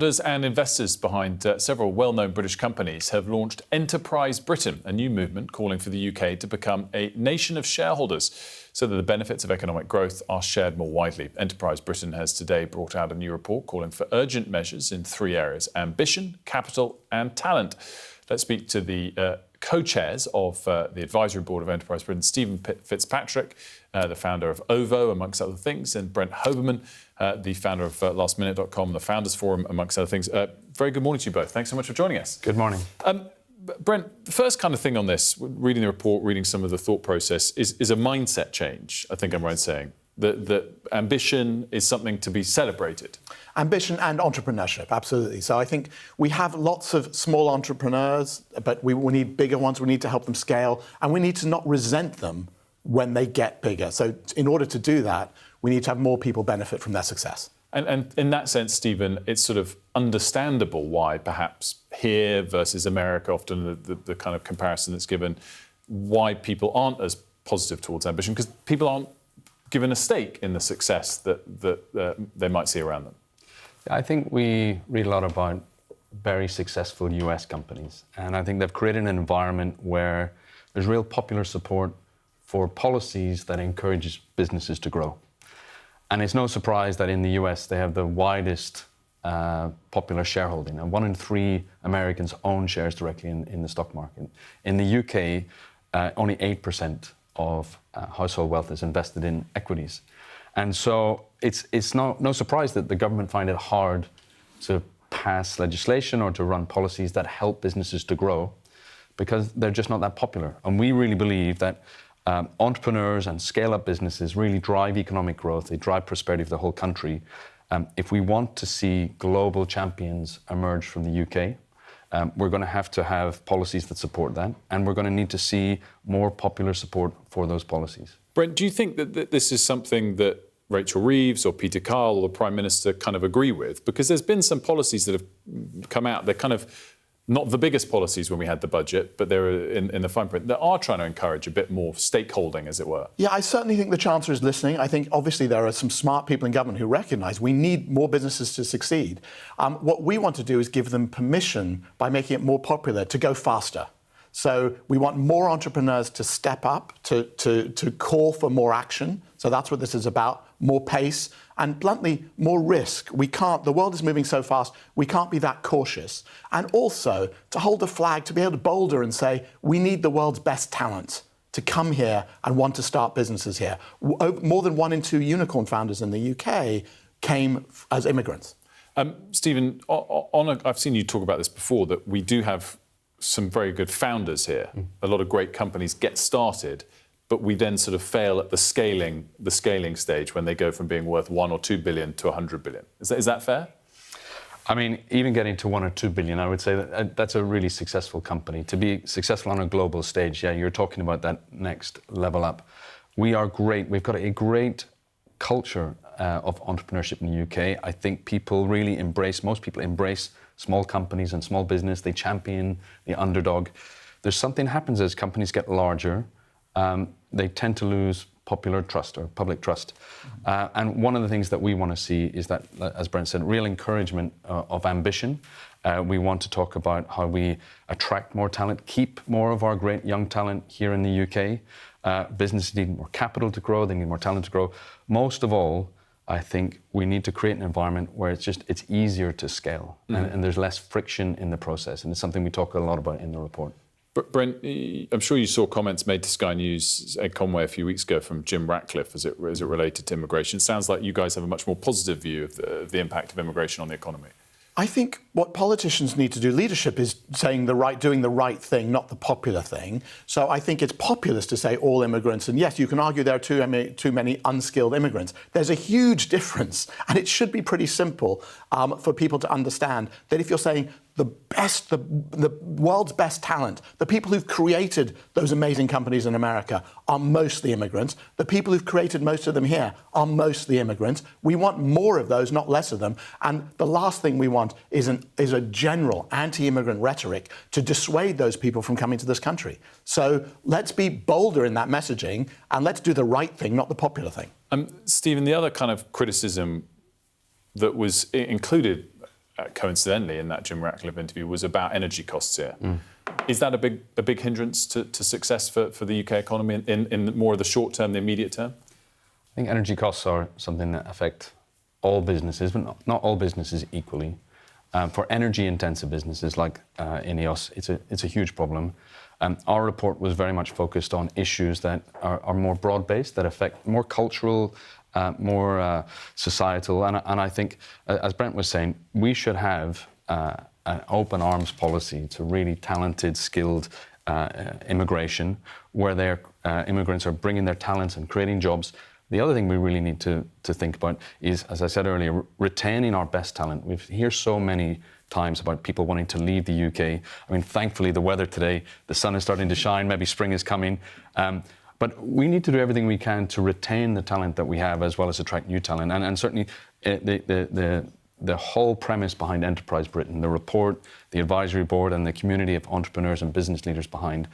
Shareholders and investors behind several well-known British companies have launched Enterprise Britain, a new movement calling for the UK to become a nation of shareholders so that the benefits of economic growth are shared more widely. Enterprise Britain has today brought out a new report calling for urgent measures in three areas: ambition, capital and talent. Let's speak to the co-chairs of the advisory board of Enterprise Britain, Stephen Fitzpatrick, the founder of OVO, amongst other things, and Brent Hoberman, the founder of lastminute.com, the Founders Forum, amongst other things. Very good morning to you both. Thanks so much for joining us. Good morning. Brent, the first kind of thing on this, reading the report, reading some of the thought process, is a mindset change, I think I'm right in saying. That ambition is something to be celebrated. Ambition and entrepreneurship, absolutely. So I think we have lots of small entrepreneurs, but we need bigger ones. We need to help them scale, and we need to not resent them when they get bigger. So in order to do that, we need to have more people benefit from their success. And in that sense, Stephen, it's sort of understandable why perhaps here versus America, often the kind of comparison that's given, why people aren't as positive towards ambition, because people aren't given a stake in the success that they might see around them. I think we read a lot about very successful US companies, and I think they've created an environment where there's real popular support for policies that encourages businesses to grow. And it's no surprise that in the US they have the widest popular shareholding, and 1 in 3 Americans own shares directly in the stock market. In the UK, only 8% of household wealth is invested in equities. And so it's no surprise that the government find it hard to pass legislation or to run policies that help businesses to grow, because they're just not that popular. And we really believe that entrepreneurs and scale-up businesses really drive economic growth. They drive prosperity for the whole country. If we want to see global champions emerge from the UK, we're going to have policies that support that, and we're going to need to see more popular support for those policies. Brent, do you think that this is something that Rachel Reeves or Peter Kyle or the Prime Minister kind of agree with? Because there's been some policies that have come out, they're kind of not the biggest policies when we had the budget, but they're in the fine print, that are trying to encourage a bit more stakeholding, as it were. Yeah, I certainly think the Chancellor is listening. I think, obviously, there are some smart people in government who recognise we need more businesses to succeed. What we want to do is give them permission, by making it more popular, to go faster. So we want more entrepreneurs to step up, to call for more action. So that's what this is about, more pace and, bluntly, more risk. The world is moving so fast, we can't be that cautious. And also to hold the flag, to be able to boulder and say, we need the world's best talent to come here and want to start businesses here. More than 1 in 2 unicorn founders in the UK came as immigrants. Stephen, I've seen you talk about this before, that we do have some very good founders here. A lot of great companies get started, but we then sort of fail at the scaling stage when they go from being worth 1 or 2 billion to 100 billion. Is that fair? I mean, even getting to 1 or 2 billion, I would say that that's a really successful company. To be successful on a global stage, yeah, you're talking about that next level up. We are great. We've got a great culture of entrepreneurship in the UK. I think most people embrace small companies and small business. They champion the underdog. There's something happens as companies get larger. They tend to lose popular trust or public trust. And one of the things that we want to see is that, as Brent said, real encouragement of ambition. We want to talk about how we attract more talent, keep more of our great young talent here in the UK. Businesses need more capital to grow. They need more talent to grow. Most of all, I think we need to create an environment where it's easier to scale and there's less friction in the process. And it's something we talk a lot about in the report. But Brent, I'm sure you saw comments made to Sky News, Ed Conway, a few weeks ago from Jim Ratcliffe as it related to immigration. It sounds like you guys have a much more positive view of the impact of immigration on the economy. I think what politicians need to do, leadership, is doing the right thing, not the popular thing. So I think it's populist to say all immigrants, and yes, you can argue there are too many unskilled immigrants. There's a huge difference, and it should be pretty simple for people to understand that if you're saying the world's best talent, the people who've created those amazing companies in America are mostly immigrants. The people who've created most of them here are mostly immigrants. We want more of those, not less of them. And the last thing we want is a general anti-immigrant rhetoric to dissuade those people from coming to this country. So let's be bolder in that messaging, and let's do the right thing, not the popular thing. Stephen, the other kind of criticism that was included coincidentally, in that Jim Ratcliffe interview, was about energy costs here. Is that a big hindrance to success for the UK economy in more of the short term, the immediate term? I think energy costs are something that affect all businesses, but not all businesses equally. For energy-intensive businesses like INEOS, it's a huge problem. Our report was very much focused on issues that are more broad-based, that affect more cultural, more societal, and I think, as Brent was saying, we should have an open arms policy to really talented, skilled immigration, where their immigrants are bringing their talents and creating jobs. The other thing we really need to think about is, as I said earlier, retaining our best talent. We hear so many times about people wanting to leave the UK. I mean, thankfully, the weather today, the sun is starting to shine, maybe spring is coming. But we need to do everything we can to retain the talent that we have, as well as attract new talent. And certainly, the whole premise behind Enterprise Britain, the report, the advisory board, and the community of entrepreneurs and business leaders behind,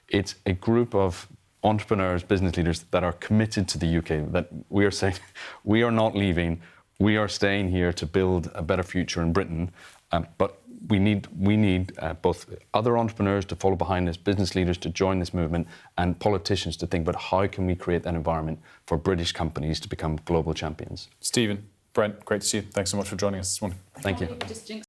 it's a group of entrepreneurs, business leaders that are committed to the UK, that we are saying, we are not leaving, we are staying here to build a better future in Britain. But we need both other entrepreneurs to follow behind us, business leaders to join this movement, and politicians to think about how can we create that environment for British companies to become global champions. Stephen, Brent, great to see you. Thanks so much for joining us this morning. Thank you.